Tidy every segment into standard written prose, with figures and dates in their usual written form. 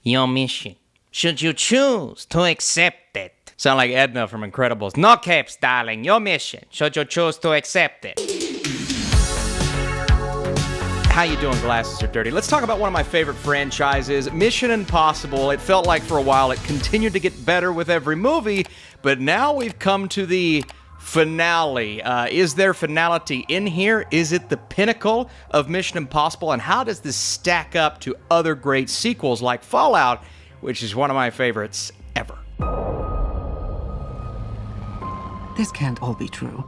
your mission, should you choose to accept it. Sound like Edna from Incredibles. No caps, darling, your mission, should you choose to accept it. How you doing, Glasses Are Dirty? Let's talk about one of my favorite franchises, Mission Impossible. It felt like for a while it continued to get better with every movie, but now we've come to the finale. Is there finality in here? Is it the pinnacle of Mission Impossible? And how does this stack up to other great sequels like Fallout, which is one of my favorites ever? This can't all be true.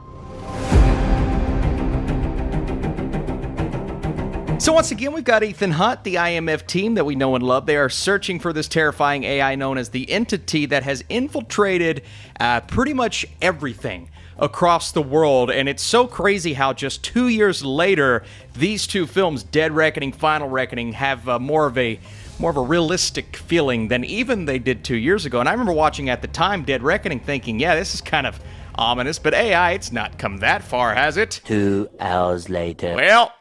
So once again, we've got Ethan Hunt, the IMF team that we know and love. They are searching for this terrifying AI known as the Entity that has infiltrated pretty much everything across the world. And it's so crazy how just 2 years later, these two films, Dead Reckoning, Final Reckoning, have more of a realistic feeling than even they did 2 years ago. And I remember watching at the time Dead Reckoning thinking, yeah, this is kind of ominous, but AI, it's not come that far, has it? 2 hours later. Well,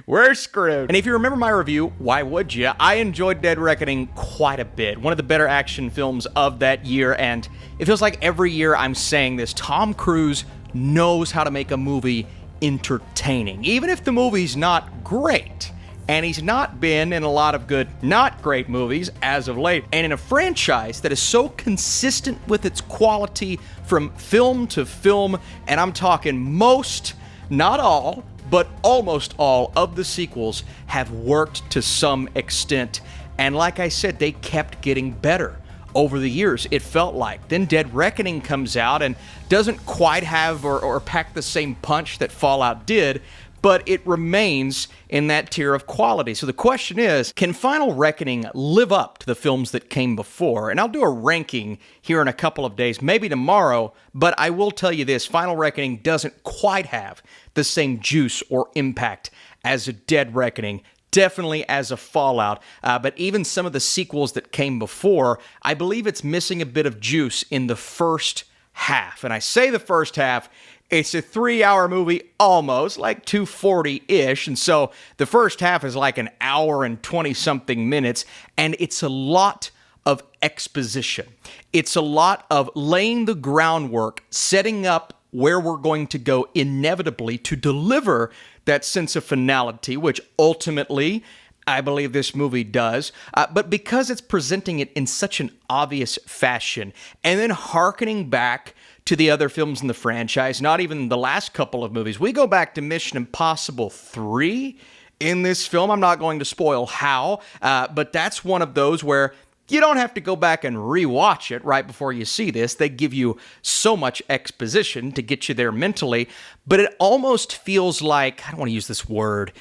we're screwed. And if you remember my review, why would you? I enjoyed Dead Reckoning quite a bit. One of the better action films of that year, and it feels like every year I'm saying this. Tom Cruise knows how to make a movie entertaining, even if the movie's not great. And he's not been in a lot of good, not great movies as of late. And in a franchise that is so consistent with its quality from film to film, and I'm talking most, not all, but almost all of the sequels have worked to some extent. And like I said, they kept getting better over the years, it felt like. Then Dead Reckoning comes out and doesn't quite have or pack the same punch that Fallout did, but it remains in that tier of quality. So the question is, can Final Reckoning live up to the films that came before? And I'll do a ranking here in a couple of days, maybe tomorrow, but I will tell you this, Final Reckoning doesn't quite have the same juice or impact as a Dead Reckoning, definitely as a Fallout, but even some of the sequels that came before, I believe it's missing a bit of juice in the first half. And I say the first half, it's a 3-hour movie almost, like 240-ish, and so the first half is like an hour and 20-something minutes, and it's a lot of exposition. It's a lot of laying the groundwork, setting up where we're going to go inevitably to deliver that sense of finality, which ultimately I believe this movie does, but because it's presenting it in such an obvious fashion, and then hearkening back to the other films in the franchise, not even the last couple of movies. We go back to Mission Impossible 3 in this film. I'm not going to spoil how, but that's one of those where you don't have to go back and rewatch it right before you see this. They give you so much exposition to get you there mentally, but it almost feels like, I don't want to use this word,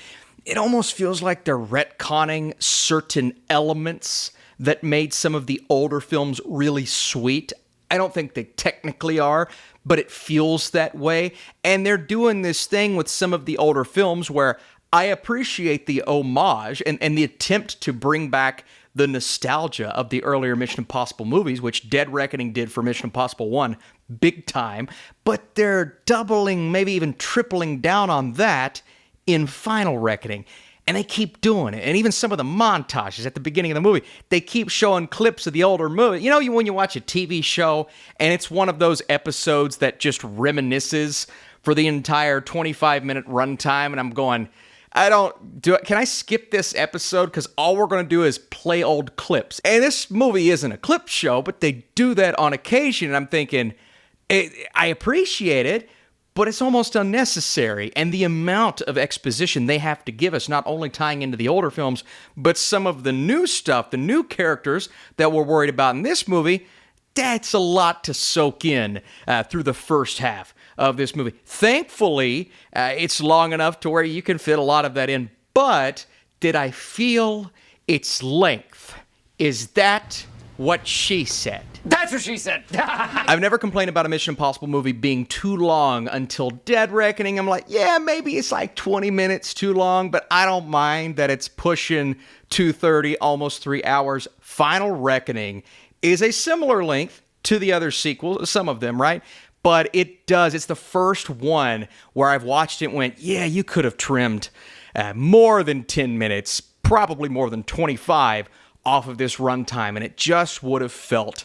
it almost feels like they're retconning certain elements that made some of the older films really sweet. I don't think they technically are, but it feels that way. And they're doing this thing with some of the older films where I appreciate the homage and the attempt to bring back the nostalgia of the earlier Mission Impossible movies, which Dead Reckoning did for Mission Impossible 1 big time, but they're doubling, maybe even tripling down on that in Final Reckoning. And they keep doing it. And even some of the montages at the beginning of the movie, they keep showing clips of the older movie. You know, when you watch a TV show and it's one of those episodes that just reminisces for the entire 25-minute runtime, and I'm going, can I skip this episode? Because all we're going to do is play old clips. And this movie isn't a clip show, but they do that on occasion. And I'm thinking, I appreciate it, but it's almost unnecessary. And the amount of exposition they have to give us, not only tying into the older films, but some of the new stuff, the new characters that we're worried about in this movie, that's a lot to soak in through the first half of this movie. Thankfully, it's long enough to where you can fit a lot of that in. But did I feel its length? Is that what she said? That's what she said. I've never complained about a Mission Impossible movie being too long until Dead Reckoning. I'm like, yeah, maybe it's like 20 minutes too long, but I don't mind that it's pushing 2:30, almost 3 hours. Final Reckoning is a similar length to the other sequels, some of them, right? But it's the first one where I've watched it and went, yeah, you could have trimmed more than 10 minutes, probably more than 25, off of this runtime, and it just would have felt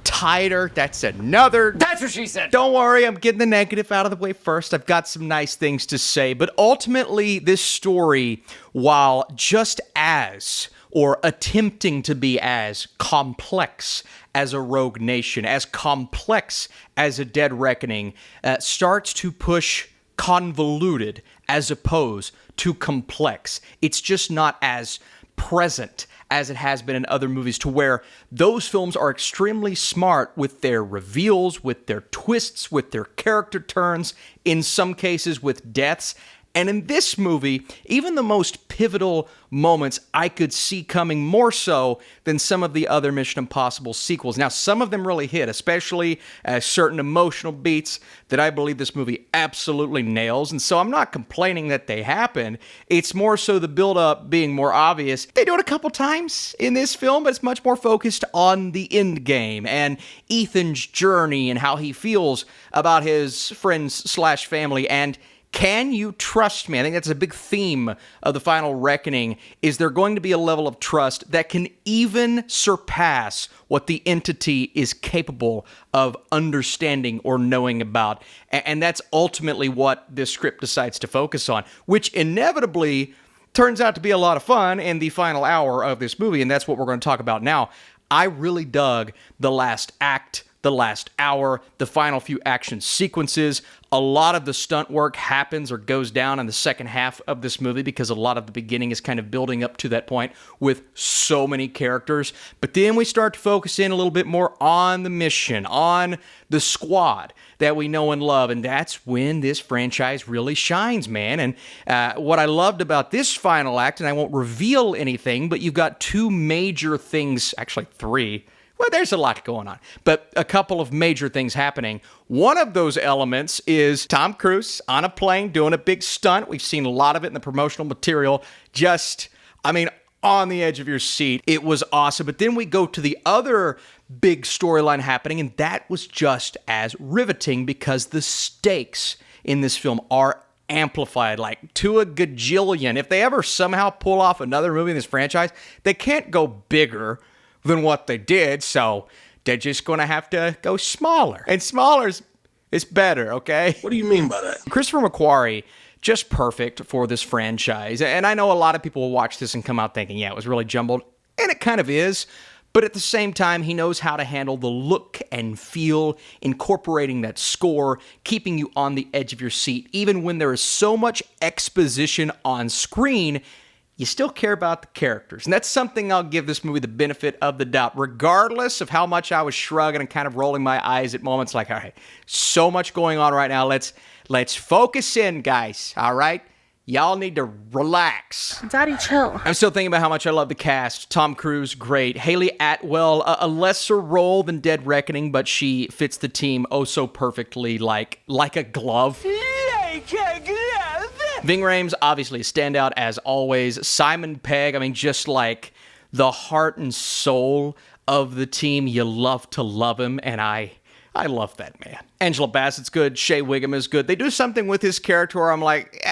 tighter. That's what she said. Don't worry, I'm getting the negative out of the way first. I've got some nice things to say, but ultimately this story, while just as, or attempting to be as complex as a Rogue Nation, as complex as a Dead Reckoning, starts to push convoluted as opposed to complex. It's just not as present as it has been in other movies, to where those films are extremely smart with their reveals, with their twists, with their character turns, in some cases with deaths. And in this movie, even the most pivotal moments I could see coming more so than some of the other Mission Impossible sequels. Now, some of them really hit, especially certain emotional beats that I believe this movie absolutely nails. And so I'm not complaining that they happen. It's more so the build-up being more obvious. They do it a couple times in this film, but it's much more focused on the end game and Ethan's journey and how he feels about his friends/family. And can you trust me? I think that's a big theme of the Final Reckoning, is there going to be a level of trust that can even surpass what the entity is capable of understanding or knowing about. And that's ultimately what this script decides to focus on, which inevitably turns out to be a lot of fun in the final hour of this movie, and that's what we're going to talk about now. I really dug the last act, the last hour, the final few action sequences. A lot of the stunt work happens or goes down in the second half of this movie because a lot of the beginning is kind of building up to that point with so many characters. But then we start to focus in a little bit more on the mission, on the squad that we know and love, and that's when this franchise really shines, man. And what I loved about this final act, and I won't reveal anything, but you've got two major things, actually three. Well, there's a lot going on, but a couple of major things happening. One of those elements is Tom Cruise on a plane doing a big stunt. We've seen a lot of it in the promotional material. On the edge of your seat. It was awesome. But then we go to the other big storyline happening, and that was just as riveting because the stakes in this film are amplified like to a gajillion. If they ever somehow pull off another movie in this franchise, they can't go bigger than what they did, so they're just going to have to go smaller. And smaller is better, okay? What do you mean by that? Christopher McQuarrie, just perfect for this franchise. And I know a lot of people will watch this and come out thinking, yeah, it was really jumbled. And it kind of is. But at the same time, he knows how to handle the look and feel, incorporating that score, keeping you on the edge of your seat. Even when there is so much exposition on screen, you still care about the characters. And that's something I'll give this movie the benefit of the doubt, regardless of how much I was shrugging and kind of rolling my eyes at moments like, all right, so much going on right now. Let's focus in, guys, all right? Y'all need to relax. Daddy, chill. I'm still thinking about how much I love the cast. Tom Cruise, great. Hayley Atwell, a lesser role than Dead Reckoning, but she fits the team oh so perfectly, like a glove. Like a glove. Ving Rhames, obviously a standout as always. Simon Pegg, just like the heart and soul of the team. You love to love him, and I love that man. Angela Bassett's good. Shea Wiggum is good. They do something with his character where I'm like,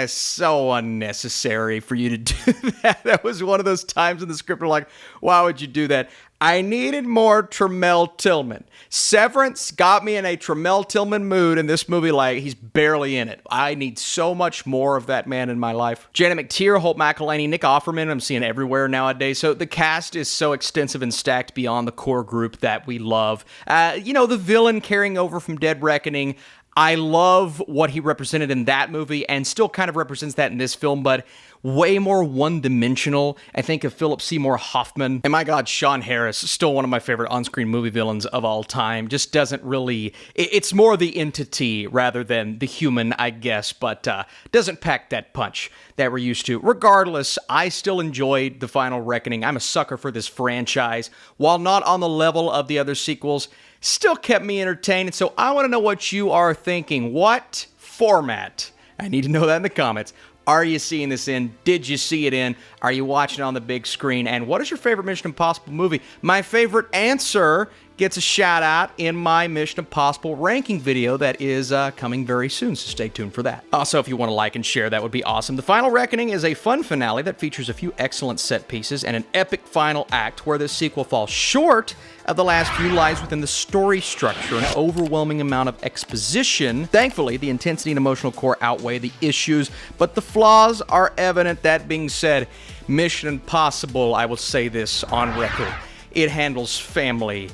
so unnecessary for you to do that. That was one of those times in the script where like, why would you do that? I needed more Tremel Tillman. Severance got me in a Tremel Tillman mood, and this movie, like, he's barely in it. I need so much more of that man in my life. Janet McTeer, Holt McElhaney, Nick Offerman, I'm seeing everywhere nowadays. So the cast is so extensive and stacked beyond the core group that we love. The villain carrying over from Dead Reckoning, I love what he represented in that movie and still kind of represents that in this film, but way more one-dimensional. I think of Philip Seymour Hoffman. And my God, Sean Harris, still one of my favorite on-screen movie villains of all time. Just doesn't really... It's more the entity rather than the human, I guess, but doesn't pack that punch that we're used to. Regardless, I still enjoyed The Final Reckoning. I'm a sucker for this franchise. While not on the level of the other sequels, still kept me entertained. And so I want to know what you are thinking. What format? I need to know that in the comments. Are you seeing this in? Did you see it in? Are you watching it on the big screen? And what is your favorite Mission Impossible movie? My favorite answer gets a shout out in my Mission Impossible ranking video that is coming very soon, so stay tuned for that. Also, if you want to like and share, that would be awesome. The Final Reckoning is a fun finale that features a few excellent set pieces and an epic final act where the sequel falls short of the last few lies within the story structure, an overwhelming amount of exposition. Thankfully, the intensity and emotional core outweigh the issues, but the flaws are evident. That being said, Mission Impossible, I will say this on record, it handles family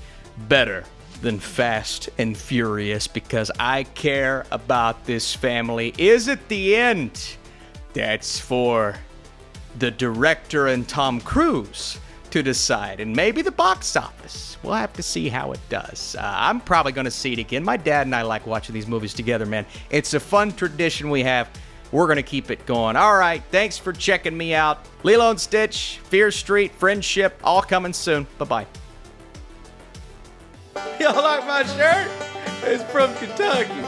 better than Fast and Furious because I care about this family. Is it the end? That's for the director and Tom Cruise to decide, and maybe the box office. We'll have to see how it does. I'm probably going to see it again. My dad and I like watching these movies together, man. It's a fun tradition we have. We're going to keep it going. All right, thanks for checking me out. Lilo and Stitch, Fear Street, Friendship, all coming soon. Bye-bye. Y'all like my shirt? It's from Kentucky.